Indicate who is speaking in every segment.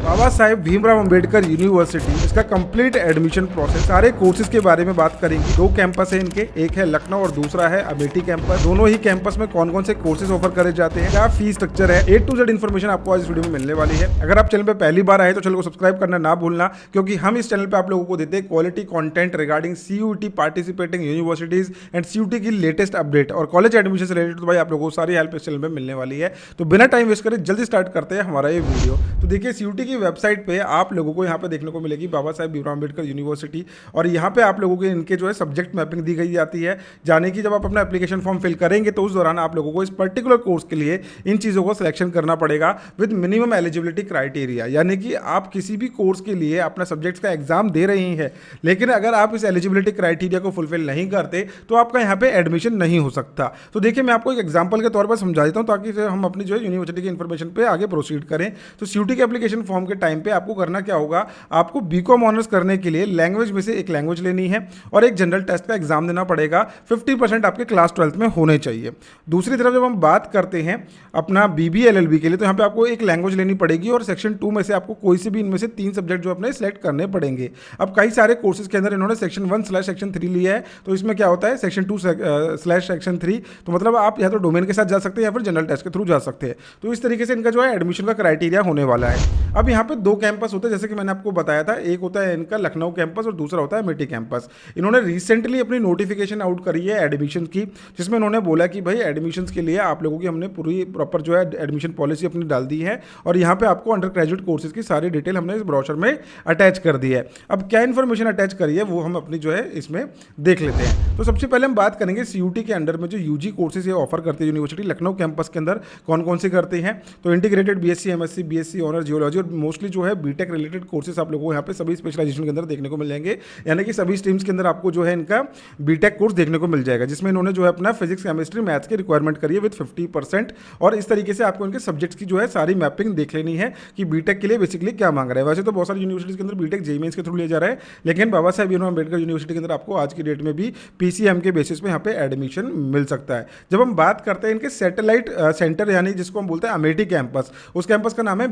Speaker 1: Baba Saheb Bhimrao Ambedkar university, इसका complete admission process, सारे courses के बारे में बात करेंगे। 2 कैंपस है इनके, एक है लखनऊ और दूसरा है अमेठी कैंपस। दोनों ही कैंपस में कौन कौन से कोर्सेज ऑफर करे जाते हैं, क्या फीस स्ट्रक्चर है, A to Z इन्फॉर्मेशन आपको आज इस वीडियो में मिलने वाली है। अगर आप चैनल पे पहली बार आए तो चैनल को सब्सक्राइब करना ना भूलना, क्योंकि हम इस चैनल पे आप लोगों को देते हैं quality content regarding CUET participating universities and CUET की लेटेस्ट अपडेट और कॉलेज एडमिशन से रिलेटेड। तो भाई आप लोगों को सारी हेल्प इस चैनल में मिलने वाली है। तो बिना टाइम वेस्ट करे जल्दी स्टार्ट करते हैं हमारा ये वीडियो। तो देखिए CUET की वेबसाइट पे आप लोगों को यहाँ पे देखने को मिलेगी बाबा साहेब भीमराव अंबेडकर यूनिवर्सिटी, और यहाँ पे आप लोगों के इनके जो है सब्जेक्ट मैपिंग दी गई जाती है। जाने की जब आप अपना एप्लीकेशन फॉर्म फिल करेंगे तो उस दौरान आप लोगों को इस पर्टिकुलर कोर्स के लिए इन चीज़ों को सिलेक्शन करना पड़ेगा विद मिनिमम एलिजिबिलिटी क्राइटेरिया। यानी कि आप किसी भी कोर्स के लिए अपना सब्जेक्ट्स का एग्जाम दे रही हैं, लेकिन अगर आप इस एलिजिबिलिटी क्राइटेरिया को फुलफिल नहीं करते तो आपका यहाँ पे एडमिशन नहीं हो सकता। तो देखिए मैं आपको एक एग्जाम्पल के तौर पर समझा देता हूँ ताकि हम अपनी जो है यूनिवर्सिटी की इन्फॉर्मेशन पे आगे प्रोसीड करें। तो CUET के एप्लीकेशन फॉर्म के टाइम पे आपको करना क्या होगा, आपको BCom ऑनर्स करने के लिए लैंग्वेज में से एक लैंग्वेज लेनी है और एक जनरल टेस्ट का एग्जाम देना पड़ेगा। 50% आपके क्लास 12th में होने चाहिए। दूसरी तरफ जब हम बात करते हैं अपना BB LLB के लिए, तो यहाँ पे आपको एक लैंग्वेज लेनी पड़ेगी और सेक्शन 2 में से आपको कोई से भी इनमें से 3 सब्जेक्ट जो अपने सेलेक्ट करने पड़ेंगे। अब कई सारे कोर्सेज के अंदर इन्होंने सेक्शन 1/सेक्शन 3 लिया है, तो इसमें क्या होता है सेक्शन 2/सेक्शन 3, तो मतलब आप या तो डोमेन के साथ जा सकते हैं या फिर जनरल टेस्ट के थ्रू जा सकते हैं। तो इस तरीके से इनका जो है एडमिशन का क्राइटेरिया होने वाला है। अब यहाँ पे 2 कैंपस होते हैं जैसे कि मैंने आपको बताया था, एक होता है इनका लखनऊ कैंपस और दूसरा होता है अमेठी कैंपस। इन्होंने रिसेंटली अपनी नोटिफिकेशन आउट करी है एडमिशन की, जिसमें इन्होंने बोला कि भाई एडमिशन के लिए आप लोगों की हमने पूरी प्रॉपर जो है एडमिशन पॉलिसी अपनी डाल दी है और यहाँ पे आपको अंडर ग्रेजुएट कोर्सेज की सारी डिटेल हमने इस ब्रोशर में अटैच कर दी है। अब क्या इन्फॉर्मेशन अटैच करी है वो हम अपनी जो है इसमें देख लेते हैं। तो सबसे पहले हम बात करेंगे CUET के अंडर में जो UG कोर्सेज ये ऑफर करते हैं यूनिवर्सिटी लखनऊ कैंपस के अंदर कौन कौन से करते हैं। तो integrated BSc MSc BSc honour geology और मोस्टली जो है बीटेक रिलेटेड कोर्सेज आप लोगों को यहाँ पे सभी स्पेशलाइजेशन के अंदर देखने को मिल जाएंगे। यानी कि सभी स्ट्रीम्स के अंदर आपको जो है इनका बीटेक कोर्स देखने को मिल जाएगा, जिसमें इन्होंने जो है अपना फिजिक्स केमिस्ट्री मैथ्स की रिक्वायरमेंट करी है विद 50%। और इस तरीके से आपको इनके सब्जेक्ट्स की जो है सारी मैपिंग देख लेनी है कि बीटेक के लिए बेसिकली क्या मांग रहा है। वैसे तो बहुत सारी यूनिवर्सिटीज के अंदर बीटेक JEE मेंस के थ्रू लिया जा रहा है, लेकिन बाबा साहेब भीमराव अंबेडकर यूनिवर्सिटी के अंदर आपको आज की डेट में भी PCM के बेसिस पे यहाँ पे एडमिशन मिल सकता है। जब हम बात करते हैं इनके सैटेलाइट सेंटर यानी जिसको हम बोलते हैं अमेठी कैंपस, उस कैंपस का नाम है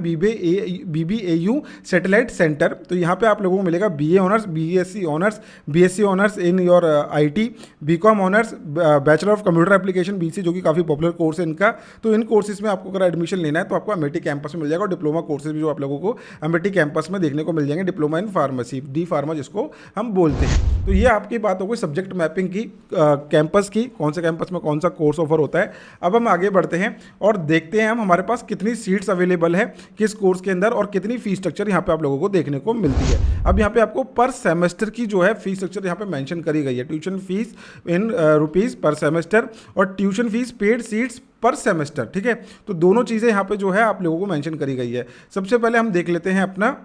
Speaker 1: BBAU सैटेलाइट सेंटर। तो यहाँ पे आप लोगों को मिलेगा BA honours BSc honours in your IT, BCom honours, bachelor of computer application BC, जो कि काफ़ी पॉपुलर कोर्स है इनका। तो इन कोर्सेज में आपको अगर एडमिशन लेना है तो आपको अमेठी कैंपस में मिल जाएगा। और डिप्लोमा कोर्सेज भी जो आप लोगों को अमेठी कैंपस में देखने को मिल जाएंगे, diploma in pharmacy D pharma जिसको हम बोलते हैं। तो ये आपकी बात हो गई सब्जेक्ट मैपिंग की, कैंपस की, कौन से कैंपस में कौन सा कोर्स ऑफर होता है। अब हम आगे बढ़ते हैं और देखते हैं हम हमारे पास कितनी सीट्स अवेलेबल है किस कोर्स के अंदर और कितनी फीस स्ट्रक्चर यहाँ पे आप लोगों को देखने को मिलती है। अब यहाँ पे आपको पर सेमेस्टर की जो है फीस स्ट्रक्चर यहाँ पे मेंशन करी गई है। ट्यूशन फीस इन रुपीस पर सेमेस्टर और ट्यूशन फीस पेड सीट्स पर सेमेस्टर, ठीक है। तो दोनों चीज़ें यहाँ पे जो है आप लोगों को मेंशन करी गई है। सबसे पहले हम देख लेते हैं अपना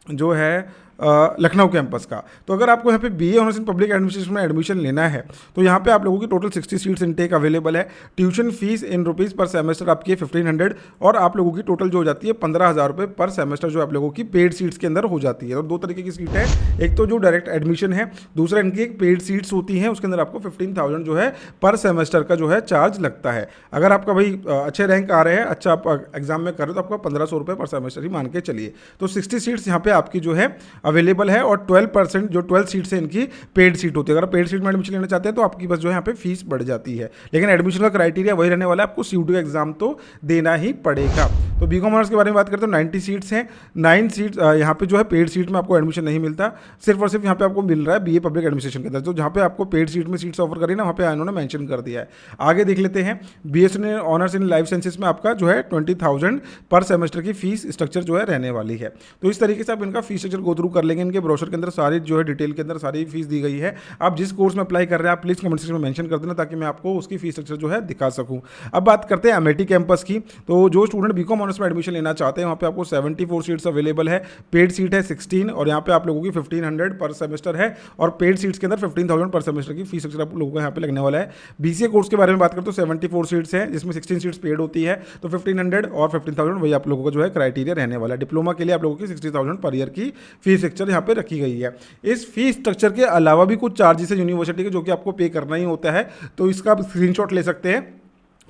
Speaker 1: जो है लखनऊ कैंपस का। तो अगर आपको यहाँ पे BA honours in public administration में एडमिशन लेना है तो यहाँ पे आप लोगों की टोटल 60 सीट्स इनटेक अवेलेबल है। ट्यूशन फीस इन रुपीस पर सेमेस्टर आपकी 1500 और आप लोगों की टोटल जो हो जाती है 15,000 रुपये पर सेमेस्टर जो आप लोगों की पेड सीट्स के अंदर हो जाती है। और 2 तरीके की सीट है, एक तो जो डायरेक्ट एडमिशन है, दूसरा इनकी एक पेड सीट्स होती हैं, उसके अंदर आपको 15,000 जो है पर सेमेस्टर का जो है चार्ज लगता है। अगर आपका भाई अच्छे रैंक आ रहे हैं, अच्छा आप एग्जाम में कर रहे हो तो आपका 1,500 रुपये पर सेमेस्टर ही मान के चलिए। तो 60 सीट्स यहाँ पे आपकी जो है अवेलेबल है और 12% जो 12 सीट्स है इनकी पेड सीट होती है। अगर पेड सीट में एडमिशन लेना चाहते हैं तो आपकी बस जो है यहाँ पे फीस बढ़ जाती है, लेकिन एडमिशन का क्राइटेरिया वही रहने वाला है, आपको CUET का एग्जाम तो देना ही पड़ेगा। तो BCom ऑनर्स के बारे में बात करते हैं, 90 सीट्स हैं। 9 सीट्स यहाँ पे जो है पेड सीट में आपको एडमिशन नहीं मिलता, सिर्फ और सिर्फ यहाँ पे आपको मिल रहा है BA पब्लिक एडमिनिस्ट्रेशन के अंदर। तो जहाँ पे आपको पेड सीट में सीट्स ऑफर करी ना, वहाँ पे इन्होंने मेंशन कर दिया है। आगे देख लेते हैं BSc honours in life sciences में आपका जो है 20,000 पर सेमेस्टर की फीस स्ट्रक्चर जो है रहने वाली है। तो इस तरीके से आप इनका फीस स्ट्रक्चर गो थ्रू कर लेंगे। इनके ब्रोशर के अंदर सारी जो है डिटेल के अंदर सारी फीस दी गई है। आप जिस कोर्स में अप्लाई कर रहे हैं आप प्लीज कमेंट सेक्शन में मेंशन कर देना ताकि मैं आपको उसकी फीस स्ट्रक्चर जो है दिखा सकूं। अब बात करते हैं अमेठी कैंपस की। तो जो स्टूडेंट BCom ऑनर्स में एडमिशन लेना चाहते हैं वहाँ पे आपको 74 सीट्स अवेलेबल है, पेड सीट है 16 और यहाँ पे आप लोगों की 1500 पर सेमेस्टर है और पेड सीट्स के अंदर 15,000 पर सेमेस्टर की फीस स्ट्रक्चर आप लोगों को यहाँ पे लगने वाला है। BCA कोर्स के बारे में बात करते तो 74 सीट्स है जिसमें 16 सीट्स पेड होती है, तो 1500 और 15,000 वही आप लोगों का जो है क्राइटेरिया रहने वाला है। डिप्लोमा के लिए आप लोगों की 60,000 पर ईयर की फीस स्ट्रक्चर यहाँ पे रखी गई है। इस फीस स्ट्रक्चर के अलावा भी कुछ चार्जेस है यूनिवर्सिटी के जो कि आपको पे करना ही होता है, तो इसका आप स्क्रीनशॉट ले सकते हैं।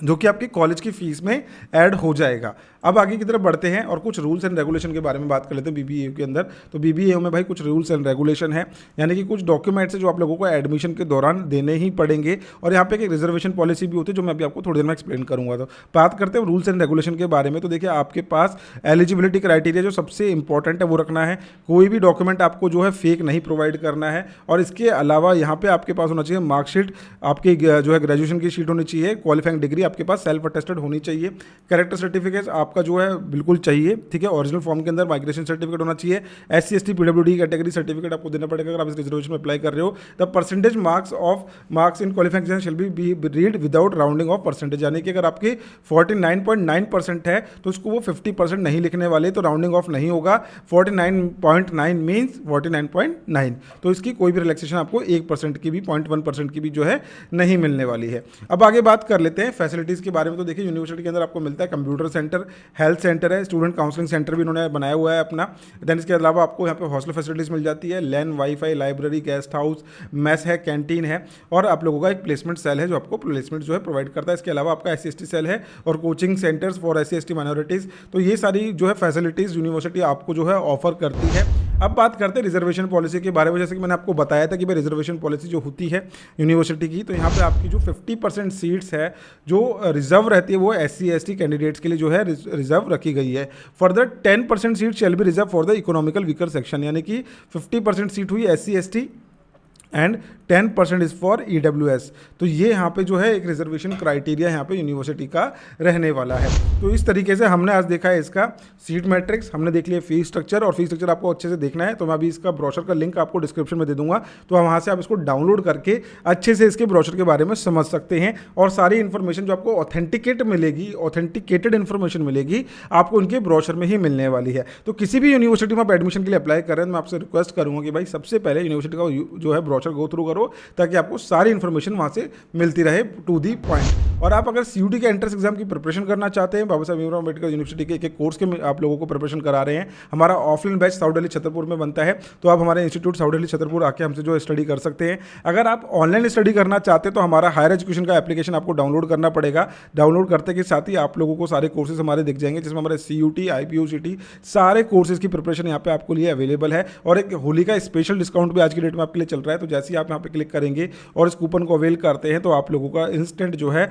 Speaker 1: जो कि आपकी कॉलेज की फीस में ऐड हो जाएगा। अब आगे की तरफ बढ़ते हैं और कुछ रूल्स एंड रेगुलेशन के बारे में बात कर लेते हैं बीबीए के अंदर। तो बीबीए में भाई कुछ रूल्स एंड रेगुलेशन है, यानी कि कुछ डॉक्यूमेंट्स है जो आप लोगों को एडमिशन के दौरान देने ही पड़ेंगे। और यहाँ पे एक रिजर्वेशन पॉलिसी भी होती है जो मैं अभी आपको थोड़ी देर में एक्सप्लेन करूंगा। तो बात करते हैं रूल्स एंड रेगुलेशन के बारे में। तो देखिए आपके पास एलिजिबिलिटी क्राइटेरिया जो सबसे इंपॉर्टेंट है वो रखना है। कोई भी डॉक्यूमेंट आपको जो है फेक नहीं प्रोवाइड करना है। और इसके अलावा यहाँ पे आपके पास होना चाहिए मार्कशीट, आपकी जो है ग्रेजुएशन की शीट होनी चाहिए, क्वालिफाइंग डिग्री आपके पास सेल्फ अटेस्टेड होनी चाहिए, कैरेक्टर सर्टिफिकेट आपका जो है बिल्कुल चाहिए, ठीक है। ओरिजिनल फॉर्म के अंदर माइग्रेशन सर्टिफिकेट होना चाहिए, SC ST PWD category certificate आपको देना पड़ेगा अगर आप इस रिजर्वेशन में अप्लाई कर रहे हो। The percentage marks in qualifying shall be read without rounding off percentage, यानी कि अगर आपकी 49.9% है तो उसको वो 50% नहीं लिखने वाले, तो राउंडिंग ऑफ नहीं होगा। 49.9 मीन्स 49.9, तो इसकी कोई भी रिलैक्सेशन आपको 1% की भी 0.1% की भी जो है नहीं मिलने वाली है। अब आगे बात कर लेते हैं फैसिलिटीज़ के बारे में। तो देखिए यूनिवर्सिटी के अंदर आपको मिलता है कंप्यूटर सेंटर, हेल्थ सेंटर है, स्टूडेंट काउंसलिंग सेंटर भी इन्होंने बनाया हुआ है अपना। देन इसके अलावा आपको यहाँ पे हॉस्टल फैसिलिटीज़ मिल जाती है, LAN, wifi, library, guest house, mess है, कैंटीन है, और आप लोगों का एक प्लेसमेंट सेल है जो आपको प्लेसमेंट जो है प्रोवाइड करता है। इसके अलावा आपका SC ST सेल है और coaching centres for SC ST minorities. तो ये सारी जो है फैसिलिटीज़ यूनिवर्सिटी आपको जो है ऑफर करती है। अब बात करते हैं रिजर्वेशन पॉलिसी के बारे में। जैसे कि मैंने आपको बताया था कि भाई रिजर्वेशन पॉलिसी जो होती है यूनिवर्सिटी की, तो यहाँ पे आपकी जो 50% सीट्स है जो रिजर्व रहती है वो SC ST कैंडिडेट्स के लिए जो है रिजर्व रखी गई है। Further 10% seat shall be reserve for the economical weaker section, यानी कि 50% सीट हुई SC ST and 10% is for EWS। तो ये यहाँ पे जो है एक रिजर्वेशन क्राइटेरिया यहाँ पे यूनिवर्सिटी का रहने वाला है। तो इस तरीके से हमने आज देखा है इसका सीट मैट्रिक्स, हमने देख लिया फीस स्ट्रक्चर, और फीस स्ट्रक्चर आपको अच्छे से देखना है तो मैं अभी इसका ब्रोशर का लिंक आपको डिस्क्रिप्शन में दे दूंगा, तो वहाँ से आप इसको डाउनलोड करके अच्छे से इसके ब्रोशर के बारे में समझ सकते हैं। और सारी इन्फॉर्मेशन जो आपको ऑथेंटिकेटेड इन्फॉर्मेशन मिलेगी आपको उनके ब्रोशर में ही मिलने वाली है। तो किसी भी यूनिवर्सिटी में आप एडमिशन के लिए अप्लाई कर रहे हैं, मैं आपसे रिक्वेस्ट करूँगा कि भाई सबसे पहले यूनिवर्सिटी का जो है ब्रोशर गो थ्रू करो, ताकि आपको सारी इन्फॉर्मेशन वहां से मिलती रहे टू दी पॉइंट। और आप अगर CUT के एंट्रेंस एग्जाम की प्रिपरेशन करना चाहते हैं, बाबा साहब भीमराव अम्बेडकर यूनिवर्सिटी के एक कोर्स के आप लोगों को प्रिपरेशन करा रहे हैं, हमारा offline batch south Delhi Chhatarpur में बनता है, तो आप हमारे इंस्टीट्यूट साउथ दिल्ली छतरपुर आके हमसे जो स्टडी कर सकते हैं। अगर आप ऑनलाइन स्टडी करना चाहते हैं तो हमारा हायर एजुकेशन का एप्लीकेशन आपको डाउनलोड करना पड़ेगा। डाउनलोड करते के साथ ही आप लोगों को सारे कोर्सेज हमारे दिख जाएंगे, जिसमें हमारे CUT, IPO, CT सारे कोर्सेज की प्रिपरेशन यहाँ पे आपको लिए अवेलेबल है। और एक होली का स्पेशल डिस्काउंट भी आज की डेट में आपके लिए चल रहा है, तो जैसे ही आप यहाँ पे क्लिक करेंगे और इस कूपन को अवेल करते हैं तो आप लोगों का इंस्टेंट जो है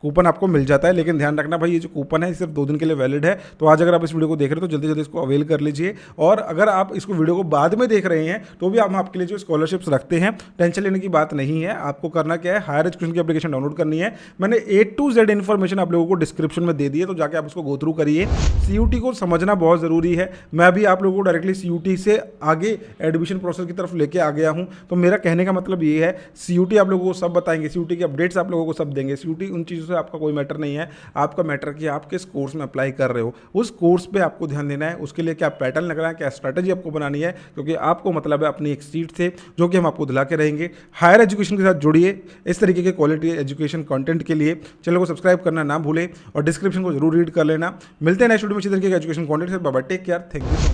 Speaker 1: कूपन आपको मिल जाता है। लेकिन ध्यान रखना भाई, ये जो कूपन है सिर्फ 2 दिन के लिए वैलिड है, तो आज अगर आप इस वीडियो को देख रहे हो तो जल्दी जल्दी इसको अवेल कर लीजिए। और अगर आप इसको वीडियो को बाद में देख रहे हैं तो भी हम आपके लिए जो स्कॉलरशिप्स रखते हैं, टेंशन लेने की बात नहीं है। आपको करना क्या है, हायर एजुकेशन की एप्लीकेशन डाउनलोड करनी है। मैंने A to Z इन्फॉर्मेशन आप लोगों को डिस्क्रिप्शन में दे दी है, तो जाके आप उसको गो थ्रू करिए। CUT को समझना बहुत ज़रूरी है। मैं भी आप लोगों को डायरेक्टली CUT से आगे एडमिशन प्रोसेस की तरफ लेके आ गया हूँ, तो मेरा कहने का मतलब ये है CUT आप लोगों को सब बताएंगे, CUT के अपडेट्स आप लोगों को सब देंगे। CUT उन चीज़ों से आपका कोई मैटर नहीं है, आपका मैटर कि आप किस कोर्स में अप्लाई कर रहे हो, उस कोर्स पे आपको ध्यान देना है। उसके लिए क्या पैटर्न लग रहा है, क्या स्ट्रैटेजी आपको बनानी है, क्योंकि आपको मतलब है अपनी एक सीट से, जो कि हम आपको दिला के रहेंगे। हायर एजुकेशन के साथ जुड़िए इस तरीके के क्वालिटी एजुकेशन कंटेंट के लिए। चैनल को सब्सक्राइब करना ना भूलें और डिस्क्रिप्शन को जरूर रीड कर लेना। मिलते हैं नेक्स्ट वीडियो में इसी तरीके के एजुकेशन कंटेंट से। Bye bye, take care, thank you.